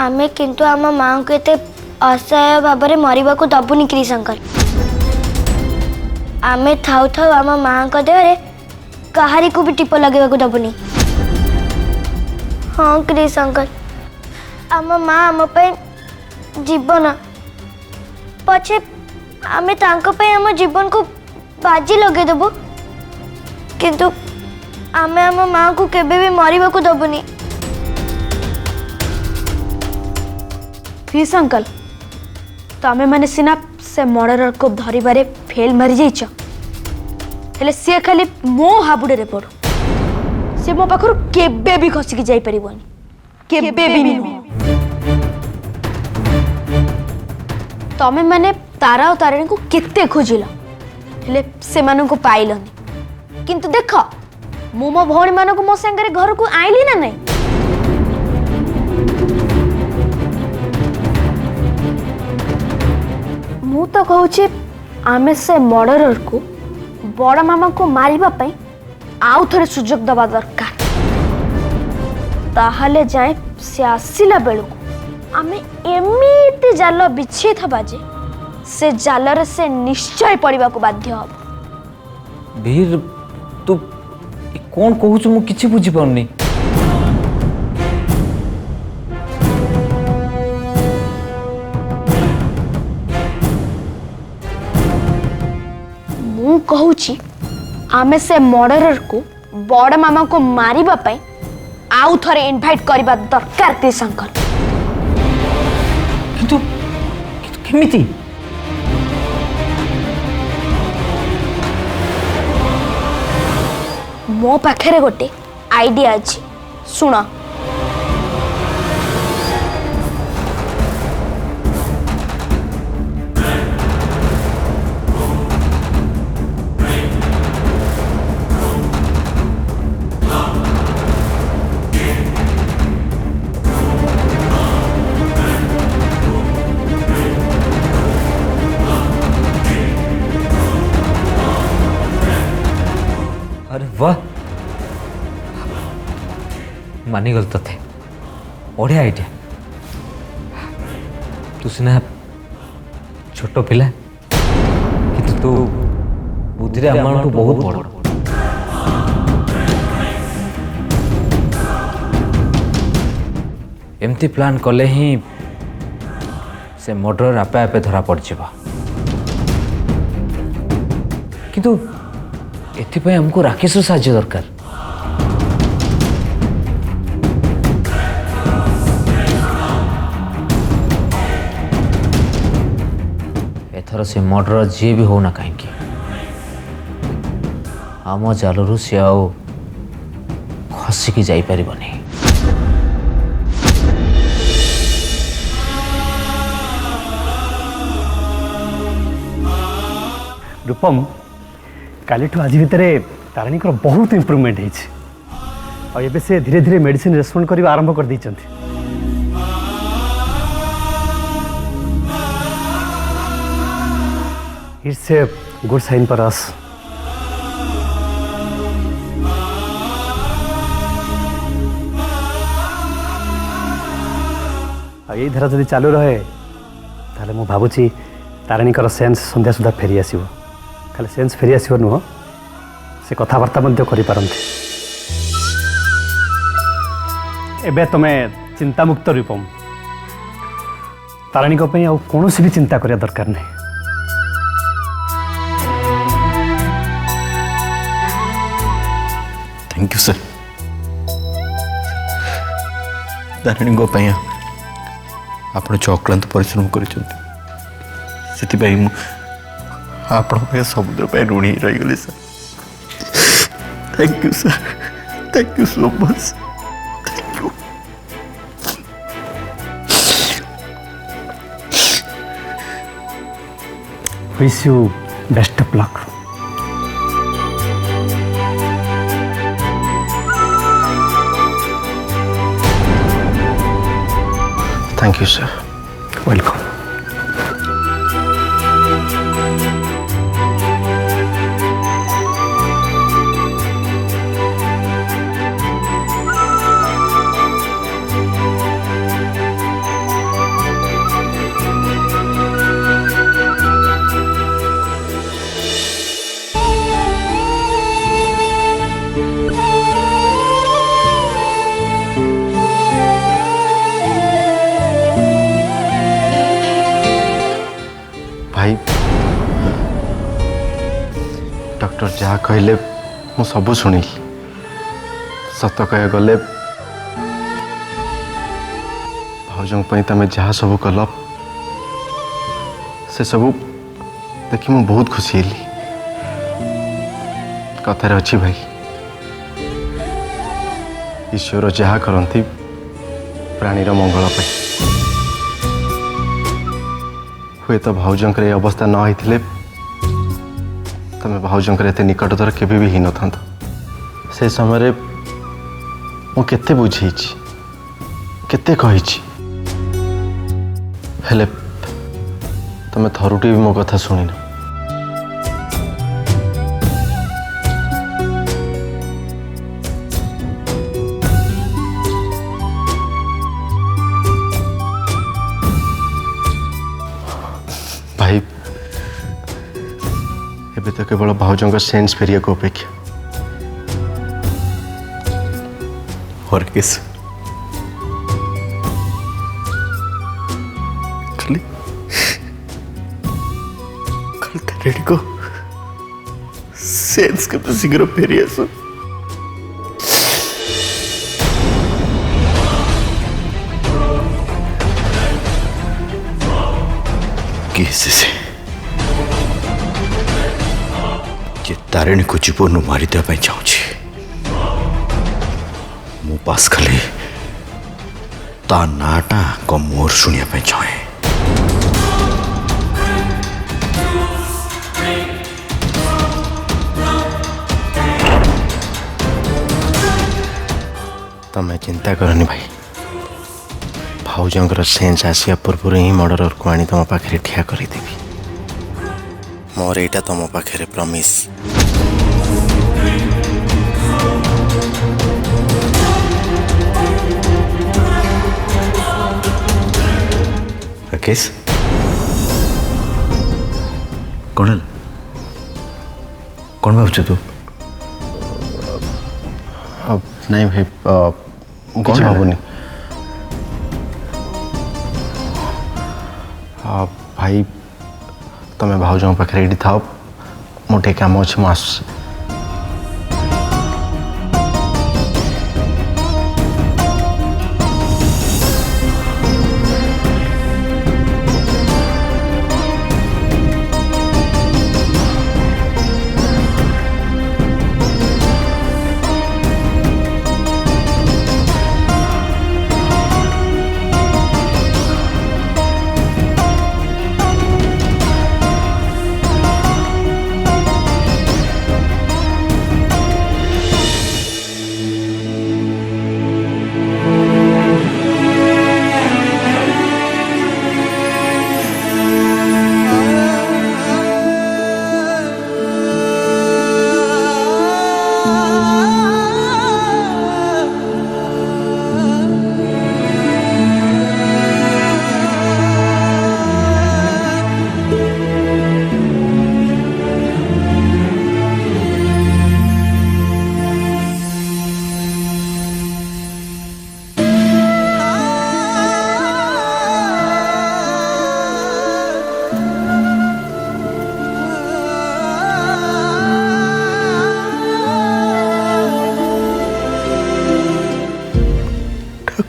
आमे किंतु आम माँ को एते असहाय भाव में मरवा को दबुनी कृशंकर। आमे थाउ थाउ आम माँ को देहरे कहारी को भी टीप लगे को दबुनी। हाँ कृशंकर, आम माँ आम जीवन पछे आमे तांको पे आम जीवन को बाजी लगे देबु, किंतु आमे आम माँ को केबे भी मरवा को दबुनी। प्लीज अंकल, तमें मैंने सिना से मर्डर को धरबारे फेल मारी जाइछ, हेले सी खाली मो हाबुड़े रे पड़ू, से मो पाखर केबे भी खसिकी जाई परिबोनी, केबे भी नुह। तमें मैंने तारा और तारिणी को केते खोजिल, हेले से मानन को पाइलनी, किंतु देख मु मो भौणी मानन को मो संगे घर को आइली ना नहीं। मु तो कहूची आमे से मर्डरर को बड़ मामा को मारिबा पई आउ थरे सुजोग दबा दरकार, ताहले जाए से आसिला बेलू आमे एमिति जाल बिछे थबा जे से जालरे से निश्चय पड़िबा को बाध्य हब। वीर तू कौन कहूछु मु किछि बुझी पाउनी। मु कहूची आमे से मर्डरर को बड़ मामा को मारिबा पई आउ थरे इनवाइट करबा दरकार ते शंकर। किंतु केमिति मो पाखे गोटे आइडिया अच्छी, सुन। अरे वाह, मानिगल तथे बढ़िया आइडिया। तू सिना छोट पिला किंतु तू बुद्धि आम बहुत बड़। एमती प्लान कले ही से मर्डर आपे आपे धरा पड़ जावा, किंतु एथिपाई हमको राकेश साहाय्य दरकार। एथर से मर्डर जी भी होना कहीं आम जालू सी आउ खसिकी जाई परिबनी। रूपम, काली आज भितर तारिणी बहुत इम्प्रूवमेंट होबे से धीरे धीरे मेडिसिन रेस्पॉन्ड करने आरंभ कर देइछन्ति। It's a good sign for us. यही धारा जदि चालू रहे ताले मु भाबुची तारिणी सेन्स संध्या सुधा फेरी आसीबो। खाली सेन्स फेरी आसीबो नुह, से कथबार्ता मध्य करि पारंती। एबे तमे चिंता मुक्त रूपम, तारिणी को पई आ कोनोसी भी चिंता करिया दरकार नहीं। Thank you sir. तारिणी को पई आपण चक्रांत परिश्रम करिसंती, सेति मु आपण समुद्र पे ऋणी रही गली sir. Thank you sir, thank you so much, thank you. Wish you best of luck. Thank you sir. Welcome. Doctor जहाँ कहले मु सबू शुणिली सत कह गले भाउजों तमें जहाँ सब कल से सब देखी मु बहुत खुशी हेली कथार अच्छी भाई ईश्वर जहाँ करती प्राणीर मंगल हुए तो भाउजों अवस्था न होते तमें भाउजों एते निकटतर केवे भी न था से समय मु केते बुझे केते कही हेले तमें थरुटी भी मो कथा शुणी न भाई एबे तो केवल भाउजों का सेंस फेरिया को अपेक्षा और किस खाली रेडी को सेंस के तो शीघ्र फेरी आसो से जे तारिणी को जीवन मारिदा चाहूँ मु पास खाली ता नाटा को मोर शुणा चाहे तमें चिंता करनी भाई भाउजों सेंस आसिया पूर्व ही मर्डर को आनी तुम पाखे ठिया करदेवी मोर एटा तुम पाखे प्रमिश राकेश कौन कौन भाव तू नहीं भाई कुछ भावनी भाई तुम्हें भाउजों पाखे रेडी था मोटे काम अच्छे मुझे आस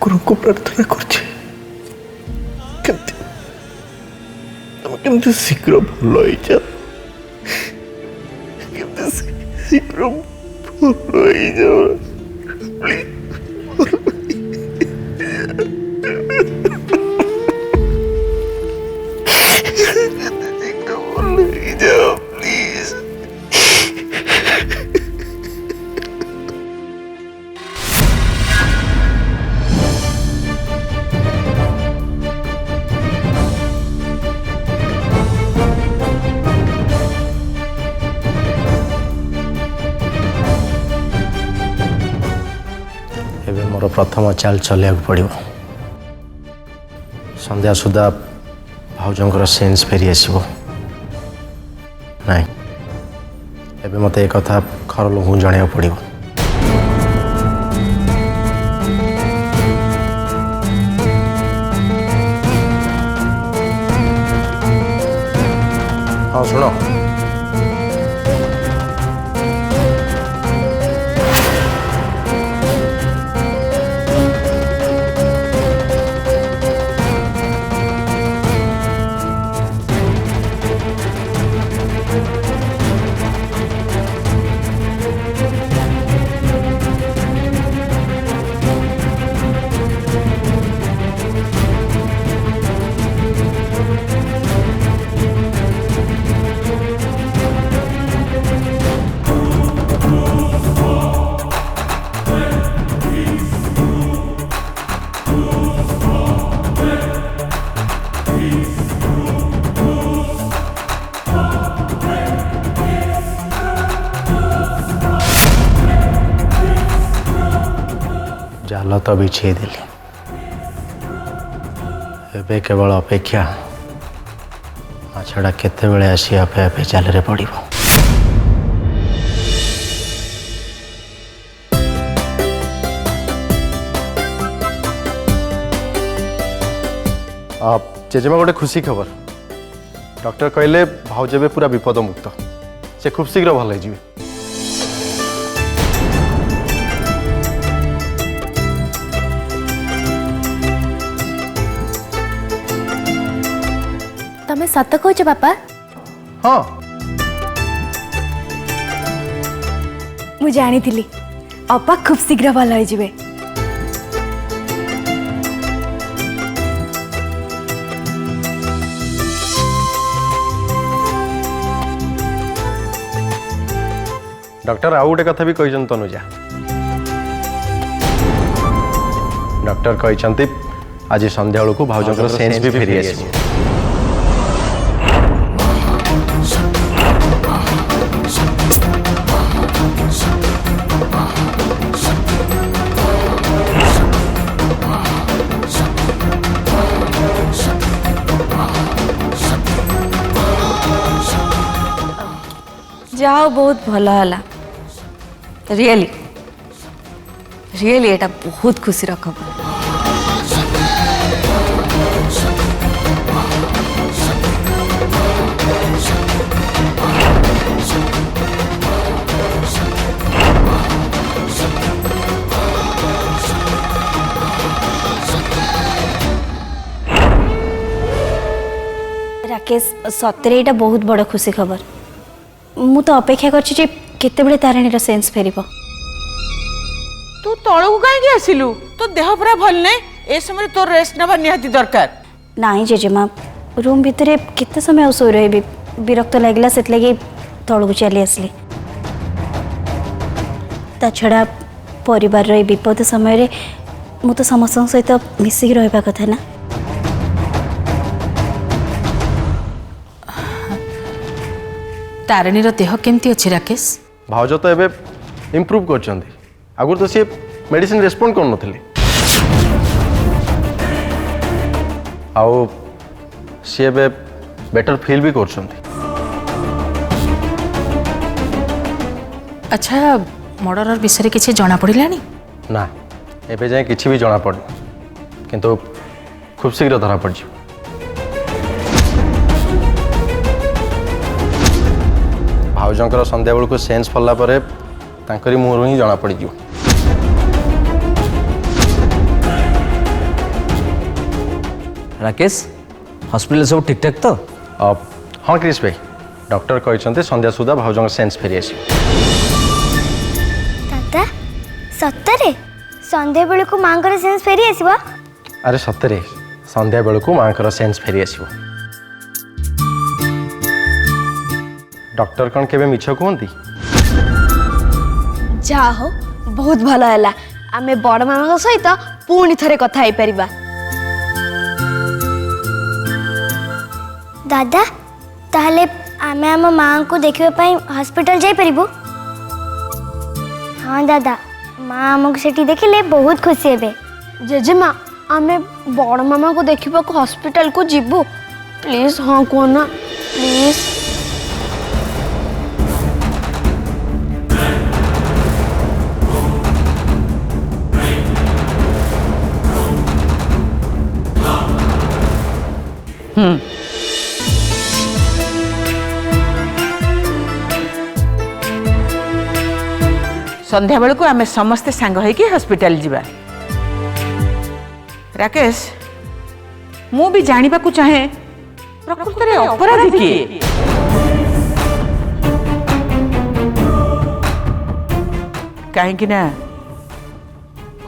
ठाकुर को प्रार्थना करते शीघ्र भल हो जा शीघ्र भल हो जा मोर प्रथम चाल चलिया पड़ो संध्या सुधा भाउजों सेंस फेरी आसो नाई एबे मत एक कथा घर लोक जन पड़ो हाँ शुण जाल तो बिछे देली एबे केवल अपेक्षा माछड़ा केते बेले आसी आपे आपे जाल पड़िबो। जेजेमा गोटे खुशी खबर डॉक्टर कहले भाउज भी पूरा विपद मुक्त से खूब शीघ्र भल हो। तमें सत कहच बापा? हाँ मु जानी अपा खूब शीघ्र भल हो। डॉक्टर आउ गोटे कथा भी कहते तनुजा डॉक्टर कहते आज संध्या बेलू भाउजर सेन्स भी फेरी आस। जाओ बहुत भल है रियली रियली एटा बहुत खुशी खबर। राकेश सतरे एटा बहुत बड़ खुशी खबर। मु तो अपेक्षा करछि केतेबेले तारिणीर सेन्स फेरिबो। तू तळକୁ काहेकि आसिलु? तो देह पूरा भल नै ए समय तो रेस्ट नबा निहाती दरकार। नाही जेजेमा रूम भितरे केते समय सोई रहबी विरक्त लागला सेत लगी तळକୁ चली आसली। ता छड़ा परिवार रे विपद समय रे मु तो समस्त सहित मिसिक रहबा कथा ना। तारिणीर देह केमती अछि राकेश? भाउज तो एबे इम्प्रूव करछंती आगुर तो सी मेडिसिन रेस्पोंड कर नथिले आउ सी एबे बेटर फील भी करछंती। अच्छा मर्डर विषय किसी जना पड़िलानी? ना एबे जाए किछि भी जना पड़नी किंतु खूब शीघ्र धरा पड़ जिवो। भाउजंकर संध्या बेलू सेन्स फलला परे तांकरी मुहर ही जना पड़ जिवो। राकेश हॉस्पिटल सब ठीक ठाक तो? हाँ क्रिश भाई डॉक्टर कहते संध्या सुधा भाउजंकर सेन्स फेरी आसी। दादा सतरे संध्या बेलू को माँ को सेन्स फेरी आसीबा? अरे सतरे संध्या बेलू माँ को सेन्स फेरी आसीबो। डॉक्टर कौन केबे मिछ कहती? जा हो बहुत भल है आमे बड़ मामा सहित पुणी थरे कथा हो पारिबा। दादा ताहले आमे आम माँ को देखिबा पई हॉस्पिटल जाई परिबो? हाँ दादा माँ आमको सेठी देखिले बहुत खुशी हेबे। जेजेमा आमे बड़ मामा को देखिबा को हॉस्पिटल को जीवो प्लीज। हाँ कहो ना प्लीज। संध्या बेलू आमे समस्ते सांग होइकि हॉस्पिटल जीवा। राकेश मु भी जानिबा को चाहे प्रकृत रे अपराधी किए? कहीं ना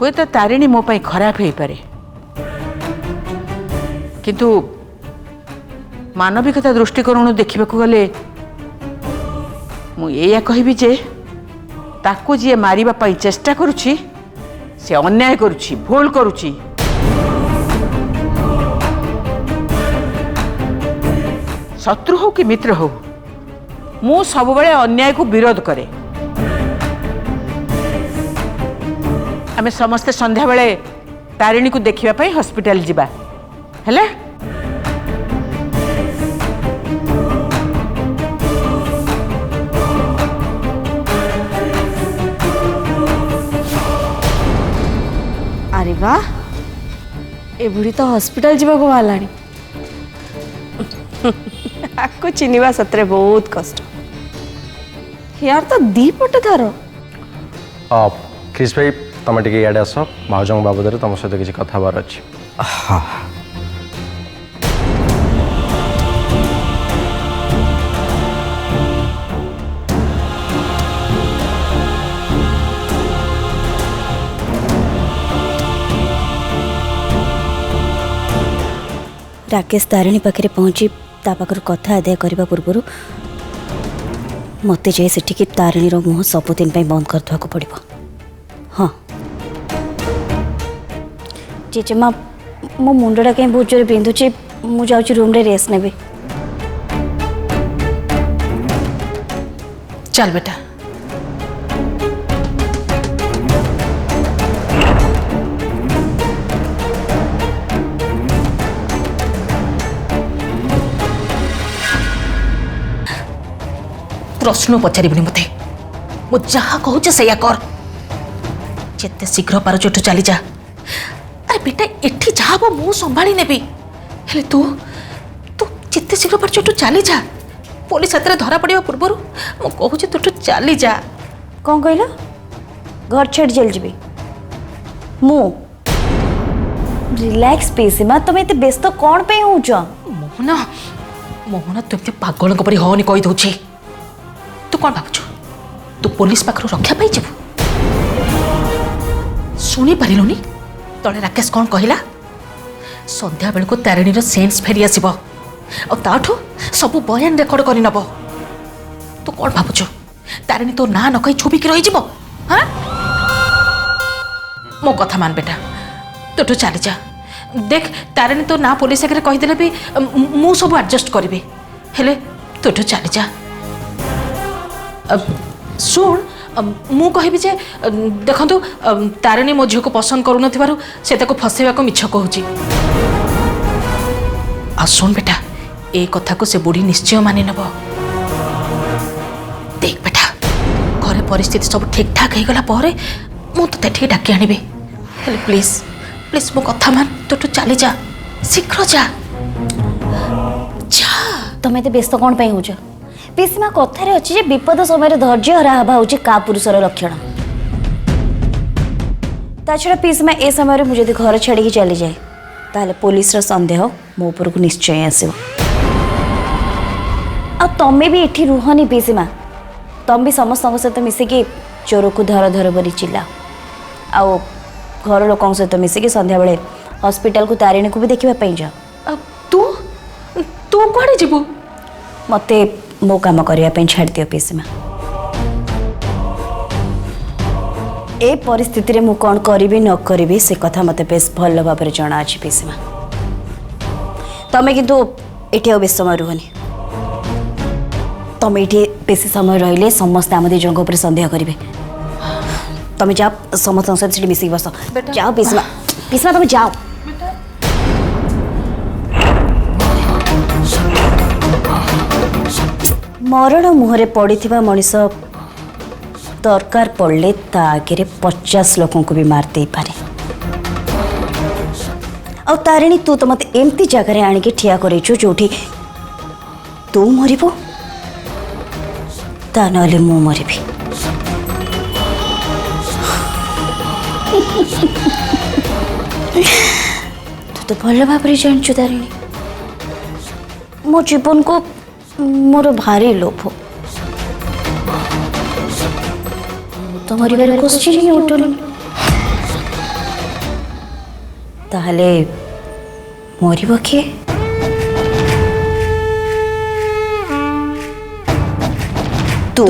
हुए तो तारिणी मो पाई खराब हो पारे किंतु मानविकता दृष्टिकोण देखा गले मुझे कहबी जे ताको जी मारिबा पाई चेष्टा करुछि से अन्याय करुछि भूल करुछि। शत्रु हो कि मित्र हो मु सब बड़े अन्याय को विरोध करे। आम आमे समस्ते संध्या बेले तारिणी को देखिबा पई हॉस्पिटल जिबा हेले। अरे वाह ए बुढ़ी तो हॉस्पिटल जीवा को बाहर आपको चिन्हवा सतरे बहुत कष्ट यार तो दी पटे तार क्रिस भाई तुम टे इे आस भाज बाबद तुम सहित किसी कथ हबार अच्छी। हाँ राकेश तारिणी पाखे पहुँची ता पाखर कथा आदाय करने पूर्व मत जाए सेठिकी तारिणी मुह सबुदिन बंद करदे पड़ो। हाँ जेजेमा मो मुंडा कहीं बहुत जोर बिंधुची मुझे रूम रे रेस्ट नेबी। चल बेटा प्रश्न पचारिबनी मते मु जहा कहूचे सैया कर जेते शीघ्र पार चोट चली जा। अरे बेटा एठी जहा मु संभाली नेबी हेले तू तू जेते शीघ्र पार चोट चली जा पुलिस हाथ में धरा पड़ा पूर्व मु कहूचे तू चली जा। कौन कहला घर छेड़ जेल जीवी मु रिलैक्स पीसीमा तुम एते व्यस्त कौन पे होउछ? मोहना मोहना तुमते पागल परी हनी कही दौची तू कौन भावुଛୁ तू पुलिस पाखर रक्षा पाई जीवु शुणी पारिलुनी तले राकेश कौन कहला संध्या बेल को तारिणी सेन्स फेरी आसब आठू सब बयान रेकर्ड कर नब तू कौन भावुଛୁ तारिणी तो ना न कही छुपिकी रही हाँ मो कथा मान बेटा तू चली जा देख तारिणी तो ना पुलिस आगे कहीदेले भी मु सब एडजस्ट करी हेले तू चली जा। शुण मु कहबी जे देखंतु तारिणी मो झील को पसंद करू से फसैवा को मिछ कहूची आ शुण बेटा ए कथा को से बुढ़ी निश्चय मानि नब। देख बेटा घरे परिस्थिति सब ठीक ठाक हो गला परे मु तो ठीक डाकी आनिबे हेले प्लीज प्लीज मो कथा मान तू चली जा शीघ्र जा तुम एते व्यस्त कौन पे होउछ? पीसीमा कथारे अच्छी जे विपद समय धैर्य हरा हवा हूँ का पुरुषर लक्षण ता छड़ा पीसीमा ए समय मुझे घर छाड़ी चली जाए ताले पुलिस रा संदेह मो ऊपर को निश्चय आसो। आ तमें भी एठी रुहनी पीसीमा तुम भी समस्त सहित मिसिकी चोर को धर धर बोली चिल्ला आओ घर लोक सहित मिसिकी संध्या बेले हॉस्पिटल को तारिणी को भी देखा जाओ। तू तू कड़े जीवु मते मो काम करने छाड़ दियो पीसीमा ए परिस्थिति रे मु कौन करी न करी से कथा मते बेस भल भाव में जना अच्छी पीसीमा तमें किंतु एठी आ बेस समय रुहनी तमें ये बेसी समय रहिले समस्त आम दिजों ऊपर संदेह करेंगे तमें जाओ समस्त सहित मिसिक बस जाओ पीसीमा पीसीमा तुम जाओ। मरण मुहरे पड़िथिबा मनीष दरकार पड़ले ता आगे 50 लोगों को भी मार दे पारे। आ तारिणी तू तो मत एमती जगह आनिके ठिया करैछु जोठी तू मरिबो ता नले मु मरिबी। तू तो भल भाव जानछु तारिणी मो जीवन को मोर भारी लोभ तो मरिबार क्वेश्चन ही उठुनी ताहले मरिब किए? तू